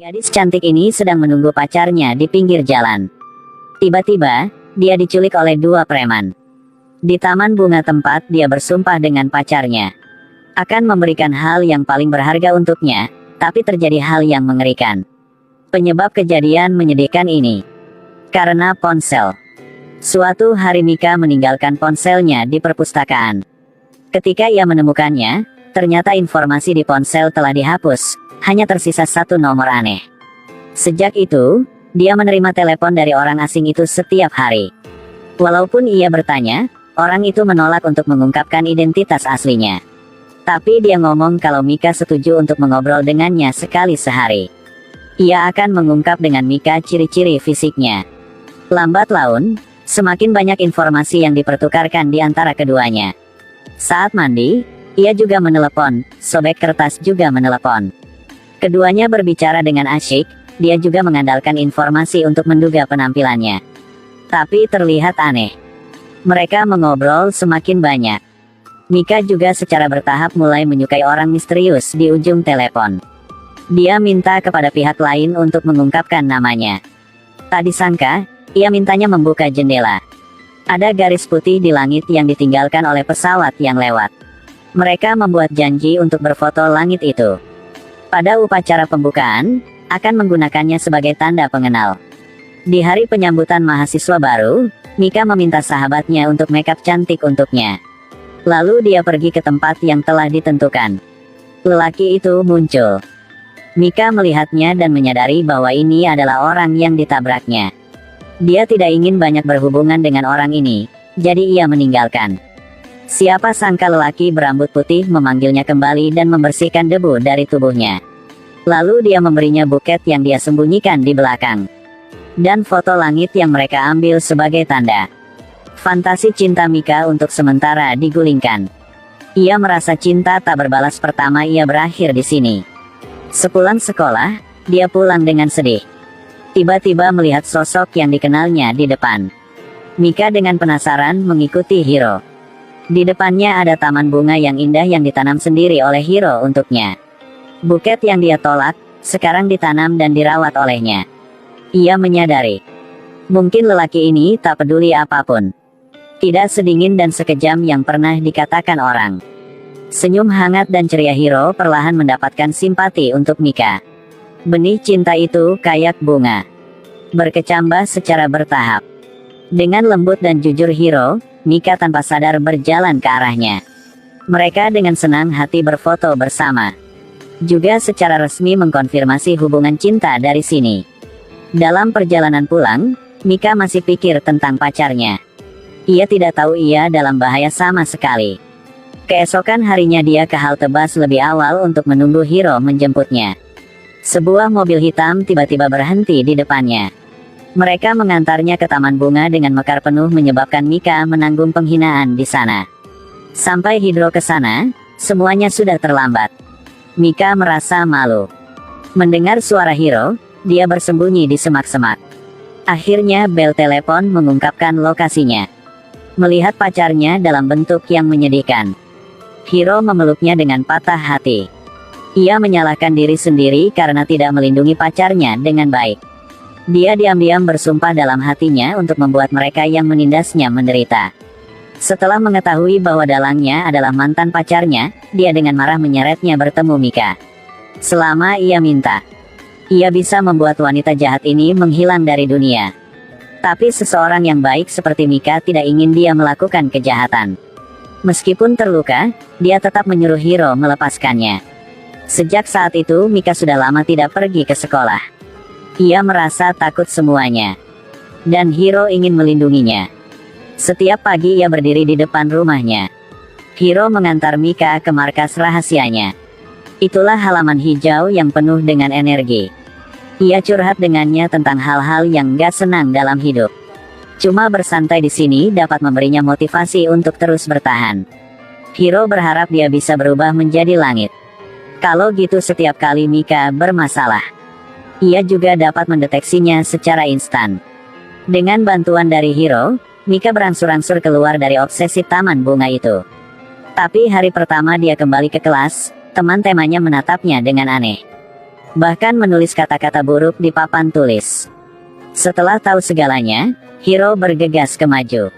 Gadis cantik ini sedang menunggu pacarnya di pinggir jalan. Tiba-tiba, dia diculik oleh dua preman. Di taman bunga tempat dia bersumpah dengan pacarnya akan memberikan hal yang paling berharga untuknya, tapi terjadi hal yang mengerikan. Penyebab kejadian menyedihkan ini karena ponsel. Suatu hari Mika meninggalkan ponselnya di perpustakaan. Ketika ia menemukannya, ternyata informasi di ponsel telah dihapus, hanya tersisa satu nomor aneh. Sejak itu, dia menerima telepon dari orang asing itu setiap hari. Walaupun ia bertanya, orang itu menolak untuk mengungkapkan identitas aslinya. Tapi dia ngomong kalau Mika setuju untuk mengobrol dengannya sekali sehari. Ia akan mengungkap dengan Mika ciri-ciri fisiknya. Lambat laun, semakin banyak informasi yang dipertukarkan di antara keduanya. Saat mandi, ia juga menelepon, sobek kertas juga menelepon. Keduanya berbicara dengan asyik, dia juga mengandalkan informasi untuk menduga penampilannya. Tapi terlihat aneh. Mereka mengobrol semakin banyak. Mika juga secara bertahap mulai menyukai orang misterius di ujung telepon. Dia minta kepada pihak lain untuk mengungkapkan namanya. Tak disangka, ia mintanya membuka jendela. Ada garis putih di langit yang ditinggalkan oleh pesawat yang lewat. Mereka membuat janji untuk berfoto langit itu. Pada upacara pembukaan, akan menggunakannya sebagai tanda pengenal. Di hari penyambutan mahasiswa baru, Mika meminta sahabatnya untuk makeup cantik untuknya. Lalu dia pergi ke tempat yang telah ditentukan. Lelaki itu muncul. Mika melihatnya dan menyadari bahwa ini adalah orang yang ditabraknya. Dia tidak ingin banyak berhubungan dengan orang ini, jadi ia meninggalkan. Siapa sangka lelaki berambut putih memanggilnya kembali dan membersihkan debu dari tubuhnya. Lalu dia memberinya buket yang dia sembunyikan di belakang. Dan foto langit yang mereka ambil sebagai tanda. Fantasi cinta Mika untuk sementara digulingkan. Ia merasa cinta tak berbalas pertama ia berakhir di sini. Sepulang sekolah, dia pulang dengan sedih. Tiba-tiba melihat sosok yang dikenalnya di depan. Mika dengan penasaran mengikuti Hiro. Di depannya ada taman bunga yang indah yang ditanam sendiri oleh Hiro untuknya. Buket yang dia tolak, sekarang ditanam dan dirawat olehnya. Ia menyadari, mungkin lelaki ini tak peduli apapun. Tidak sedingin dan sekejam yang pernah dikatakan orang. Senyum hangat dan ceria Hiro perlahan mendapatkan simpati untuk Mika. Benih cinta itu kayak bunga. Berkecambah secara bertahap. Dengan lembut dan jujur Hiro, Mika tanpa sadar berjalan ke arahnya. Mereka dengan senang hati berfoto bersama. Juga secara resmi mengkonfirmasi hubungan cinta dari sini. Dalam perjalanan pulang, Mika masih pikir tentang pacarnya. Ia tidak tahu ia dalam bahaya sama sekali. Keesokan harinya dia ke halte bus lebih awal untuk menunggu Hiro menjemputnya. Sebuah mobil hitam tiba-tiba berhenti di depannya. Mereka mengantarnya ke taman bunga dengan mekar penuh menyebabkan Mika menanggung penghinaan di sana. Sampai Hiro ke sana, semuanya sudah terlambat. Mika merasa malu. Mendengar suara Hiro, dia bersembunyi di semak-semak. Akhirnya bel telepon mengungkapkan lokasinya. Melihat pacarnya dalam bentuk yang menyedihkan, Hiro memeluknya dengan patah hati. Ia menyalahkan diri sendiri karena tidak melindungi pacarnya dengan baik. Dia diam-diam bersumpah dalam hatinya untuk membuat mereka yang menindasnya menderita. Setelah mengetahui bahwa dalangnya adalah mantan pacarnya, dia dengan marah menyeretnya bertemu Mika. Selama ia minta, ia bisa membuat wanita jahat ini menghilang dari dunia. Tapi seseorang yang baik seperti Mika tidak ingin dia melakukan kejahatan. Meskipun terluka, dia tetap menyuruh Hiro melepaskannya. Sejak saat itu Mika sudah lama tidak pergi ke sekolah. Ia merasa takut semuanya. Dan Hiro ingin melindunginya. Setiap pagi ia berdiri di depan rumahnya. Hiro mengantar Mika ke markas rahasianya. Itulah halaman hijau yang penuh dengan energi. Ia curhat dengannya tentang hal-hal yang gak senang dalam hidup. Cuma bersantai di sini dapat memberinya motivasi untuk terus bertahan. Hiro berharap dia bisa berubah menjadi langit. Kalau gitu setiap kali Mika bermasalah, ia juga dapat mendeteksinya secara instan. Dengan bantuan dari Hiro, Mika berangsur-angsur keluar dari obsesi taman bunga itu. Tapi hari pertama dia kembali ke kelas, teman temanya menatapnya dengan aneh. Bahkan menulis kata-kata buruk di papan tulis. Setelah tahu segalanya, Hiro bergegas ke maju.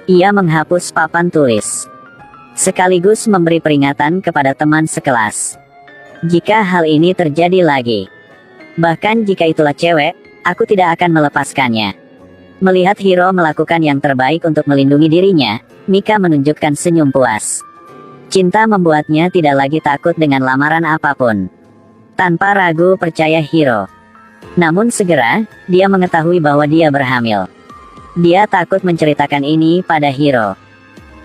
Ia menghapus papan tulis, sekaligus memberi peringatan kepada teman sekelas. Jika hal ini terjadi lagi, bahkan jika itulah cewek, aku tidak akan melepaskannya. Melihat Hiro melakukan yang terbaik untuk melindungi dirinya, Mika menunjukkan senyum puas. Cinta membuatnya tidak lagi takut dengan lamaran apapun. Tanpa ragu percaya Hiro. Namun segera, dia mengetahui bahwa dia berhamil. Dia takut menceritakan ini pada Hiro.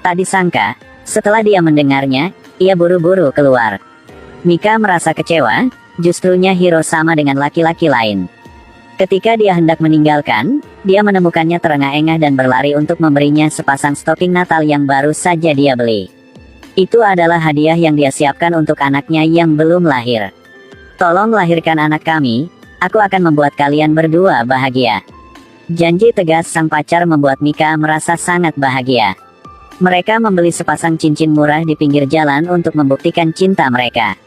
Tak disangka, setelah dia mendengarnya, ia buru-buru keluar. Mika merasa kecewa, justrunya Hiro sama dengan laki-laki lain. Ketika dia hendak meninggalkan, dia menemukannya terengah-engah dan berlari untuk memberinya sepasang stocking Natal yang baru saja dia beli. Itu adalah hadiah yang dia siapkan untuk anaknya yang belum lahir. Tolong lahirkan anak kami, aku akan membuat kalian berdua bahagia. Janji tegas sang pacar membuat Mika merasa sangat bahagia. Mereka membeli sepasang cincin murah di pinggir jalan untuk membuktikan cinta mereka.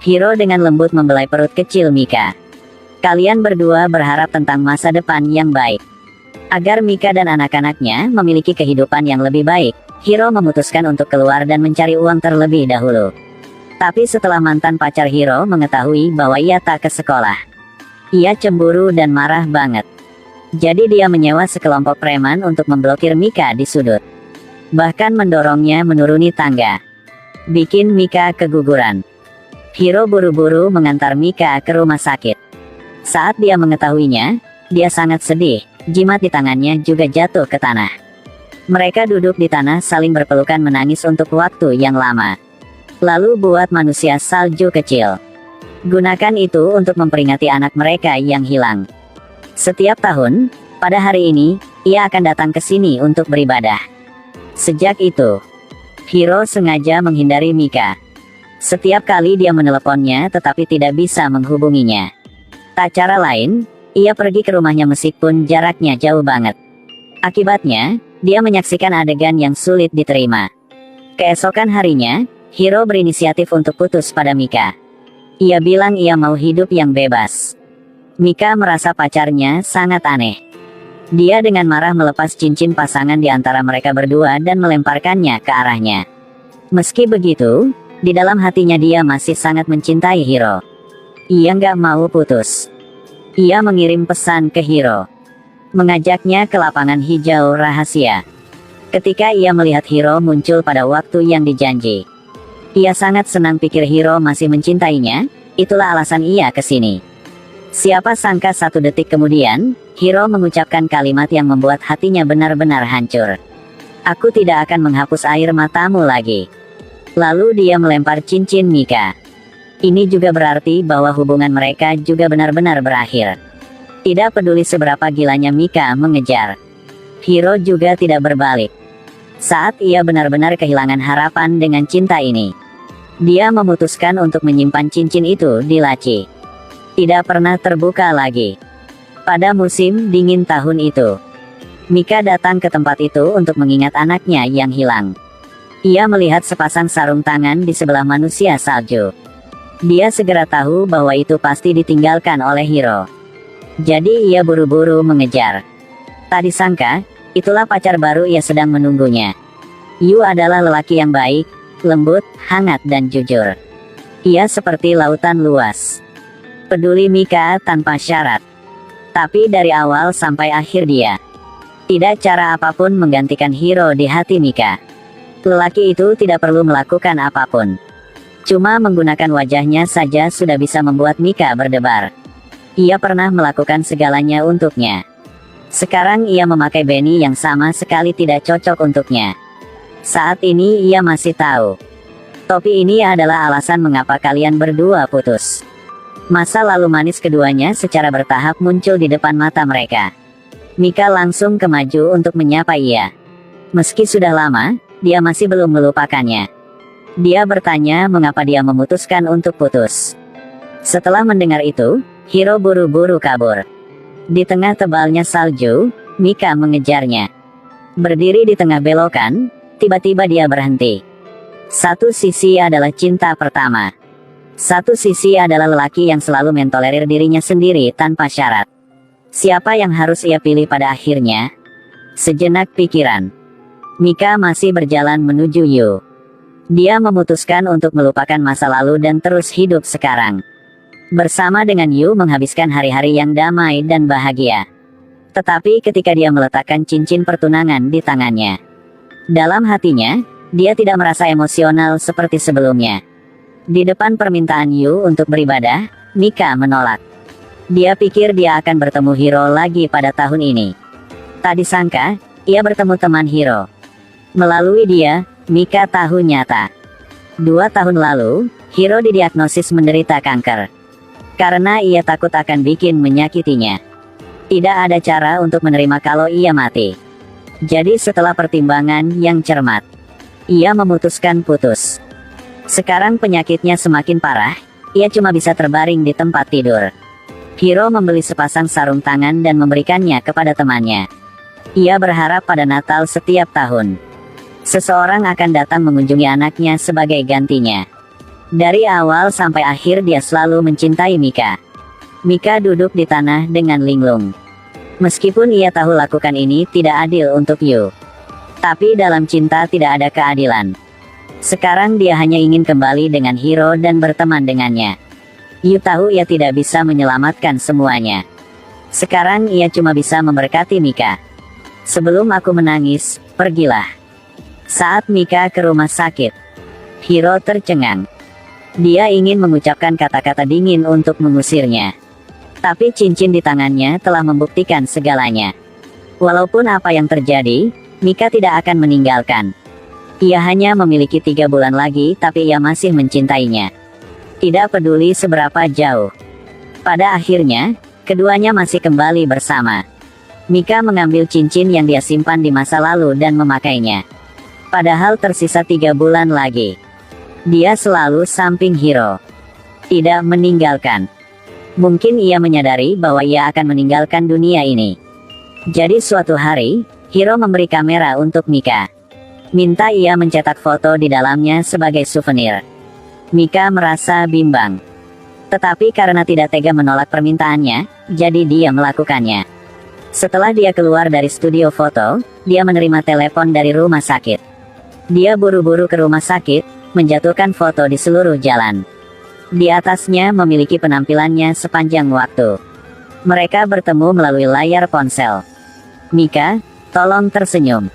Hiro dengan lembut membelai perut kecil Mika. Kalian berdua berharap tentang masa depan yang baik. Agar Mika dan anak-anaknya memiliki kehidupan yang lebih baik, Hiro memutuskan untuk keluar dan mencari uang terlebih dahulu. Tapi setelah mantan pacar Hiro mengetahui bahwa ia tak ke sekolah, ia cemburu dan marah banget. Jadi dia menyewa sekelompok preman untuk memblokir Mika di sudut. Bahkan mendorongnya menuruni tangga. Bikin Mika keguguran. Hiro buru-buru mengantar Mika ke rumah sakit. Saat dia mengetahuinya, dia sangat sedih, jimat di tangannya juga jatuh ke tanah. Mereka duduk di tanah saling berpelukan menangis untuk waktu yang lama. Lalu buat manusia salju kecil. Gunakan itu untuk memperingati anak mereka yang hilang. Setiap tahun, pada hari ini, ia akan datang ke sini untuk beribadah. Sejak itu, Hiro sengaja menghindari Mika. Setiap kali dia meneleponnya tetapi tidak bisa menghubunginya. Tak cara lain, ia pergi ke rumahnya meskipun jaraknya jauh banget. Akibatnya, dia menyaksikan adegan yang sulit diterima. Keesokan harinya, Hiro berinisiatif untuk putus pada Mika. Ia bilang ia mau hidup yang bebas. Mika merasa pacarnya sangat aneh. Dia dengan marah melepas cincin pasangan di antara mereka berdua dan melemparkannya ke arahnya. Meski begitu, di dalam hatinya dia masih sangat mencintai Hiro. Ia nggak mau putus. Ia mengirim pesan ke Hiro, mengajaknya ke lapangan hijau rahasia. Ketika ia melihat Hiro muncul pada waktu yang dijanji, ia sangat senang pikir Hiro masih mencintainya, itulah alasan ia ke sini. Siapa sangka 1 detik kemudian, Hiro mengucapkan kalimat yang membuat hatinya benar-benar hancur. Aku tidak akan menghapus air matamu lagi. Lalu dia melempar cincin Mika. Ini juga berarti bahwa hubungan mereka juga benar-benar berakhir. Tidak peduli seberapa gilanya Mika mengejar, Hiro juga tidak berbalik. Saat ia benar-benar kehilangan harapan dengan cinta ini, dia memutuskan untuk menyimpan cincin itu di laci. Tidak pernah terbuka lagi. Pada musim dingin tahun itu, Mika datang ke tempat itu untuk mengingat anaknya yang hilang. Ia melihat sepasang sarung tangan di sebelah manusia salju. Dia segera tahu bahwa itu pasti ditinggalkan oleh Hiro. Jadi ia buru-buru mengejar. Tak disangka, itulah pacar baru ia sedang menunggunya. Yu adalah lelaki yang baik, lembut, hangat dan jujur. Ia seperti lautan luas. Peduli Mika tanpa syarat. Tapi dari awal sampai akhir dia tidak cara apapun menggantikan Hiro di hati Mika. Lelaki itu tidak perlu melakukan apapun. Cuma menggunakan wajahnya saja sudah bisa membuat Mika berdebar. Ia pernah melakukan segalanya untuknya. Sekarang ia memakai beanie yang sama sekali tidak cocok untuknya. Saat ini ia masih tahu. Topi ini adalah alasan mengapa kalian berdua putus. Masa lalu manis keduanya secara bertahap muncul di depan mata mereka. Mika langsung kemaju untuk menyapa ia. Meski sudah lama, dia masih belum melupakannya. Dia bertanya mengapa dia memutuskan untuk putus. Setelah mendengar itu, Hiro buru-buru kabur. Di tengah tebalnya salju, Mika mengejarnya. Berdiri di tengah belokan, tiba-tiba dia berhenti. Satu sisi adalah cinta pertama. Satu sisi adalah lelaki yang selalu mentolerir dirinya sendiri tanpa syarat. Siapa yang harus ia pilih pada akhirnya? Sejenak pikiran Mika masih berjalan menuju Yu. Dia memutuskan untuk melupakan masa lalu dan terus hidup sekarang. Bersama dengan Yu menghabiskan hari-hari yang damai dan bahagia. Tetapi ketika dia meletakkan cincin pertunangan di tangannya, dalam hatinya, dia tidak merasa emosional seperti sebelumnya. Di depan permintaan Yu untuk beribadah, Mika menolak. Dia pikir dia akan bertemu Hiro lagi pada tahun ini. Tak disangka, ia bertemu teman Hiro. Melalui dia, Mika tahu nyata. 2 tahun lalu, Hiro didiagnosis menderita kanker. Karena ia takut akan bikin menyakitinya. Tidak ada cara untuk menerima kalau ia mati. Jadi setelah pertimbangan yang cermat, ia memutuskan putus. Sekarang penyakitnya semakin parah, ia cuma bisa terbaring di tempat tidur. Hiro membeli sepasang sarung tangan dan memberikannya kepada temannya. Ia berharap pada Natal setiap tahun, seseorang akan datang mengunjungi anaknya sebagai gantinya. Dari awal sampai akhir dia selalu mencintai Mika. Mika duduk di tanah dengan linglung. Meskipun ia tahu lakukan ini tidak adil untuk Yu. Tapi dalam cinta tidak ada keadilan. Sekarang dia hanya ingin kembali dengan Hiro dan berteman dengannya. Yu tahu ia tidak bisa menyelamatkan semuanya. Sekarang ia cuma bisa memberkati Mika. Sebelum aku menangis, pergilah. Saat Mika ke rumah sakit, Hiro tercengang. Dia ingin mengucapkan kata-kata dingin untuk mengusirnya. Tapi cincin di tangannya telah membuktikan segalanya. Walaupun apa yang terjadi, Mika tidak akan meninggalkan. Ia hanya memiliki 3 bulan lagi tapi ia masih mencintainya. Tidak peduli seberapa jauh. Pada akhirnya, keduanya masih kembali bersama. Mika mengambil cincin yang dia simpan di masa lalu dan memakainya. Padahal tersisa 3 bulan lagi. Dia selalu samping Hiro. Tidak meninggalkan. Mungkin ia menyadari bahwa ia akan meninggalkan dunia ini. Jadi suatu hari, Hiro memberi kamera untuk Mika. Minta ia mencetak foto di dalamnya sebagai souvenir. Mika merasa bimbang. Tetapi karena tidak tega menolak permintaannya, jadi dia melakukannya. Setelah dia keluar dari studio foto, dia menerima telepon dari rumah sakit. Dia buru-buru ke rumah sakit, menjatuhkan foto di seluruh jalan. Di atasnya memiliki penampilannya sepanjang waktu. Mereka bertemu melalui layar ponsel. Mika, tolong tersenyum.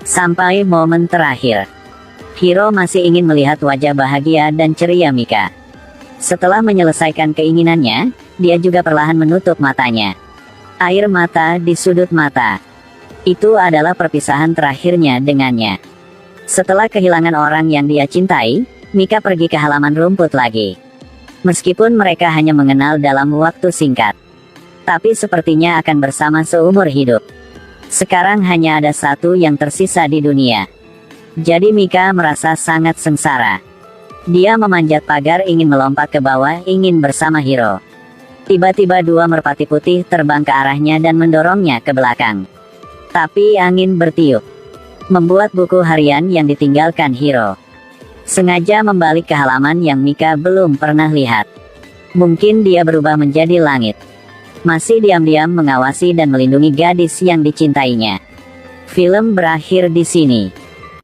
Sampai momen terakhir. Hiro masih ingin melihat wajah bahagia dan ceria Mika. Setelah menyelesaikan keinginannya, dia juga perlahan menutup matanya. Air mata di sudut mata. Itu adalah perpisahan terakhirnya dengannya. Setelah kehilangan orang yang dia cintai, Mika pergi ke halaman rumput lagi. Meskipun mereka hanya mengenal dalam waktu singkat, tapi sepertinya akan bersama seumur hidup. Sekarang hanya ada satu yang tersisa di dunia. Jadi Mika merasa sangat sengsara. Dia memanjat pagar ingin melompat ke bawah, ingin bersama Hiro. Tiba-tiba 2 merpati putih terbang ke arahnya dan mendorongnya ke belakang. Tapi angin bertiup, membuat buku harian yang ditinggalkan Hiro sengaja membalik ke halaman yang Mika belum pernah lihat. Mungkin dia berubah menjadi langit. Masih diam-diam mengawasi dan melindungi gadis yang dicintainya. Film berakhir di sini.